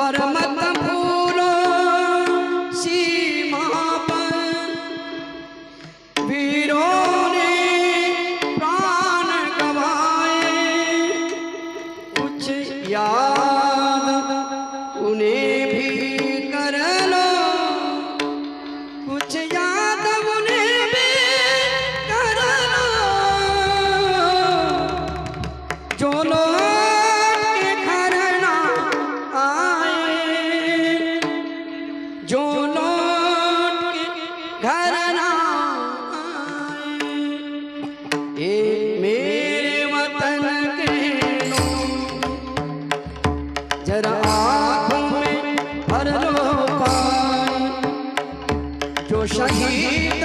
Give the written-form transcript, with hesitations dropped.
पर मत भूलो सीमा पर वीरों ने प्राण गवाए। कुछ याद उन्हें भी कर लो, कुछ याद उन्हें भी कर लो। जो लोग के घर ना आए, जो लोग के घर ना आए, ये मेरे वतन के लोग जरा आँखों में भर लो पानी। जो शहीद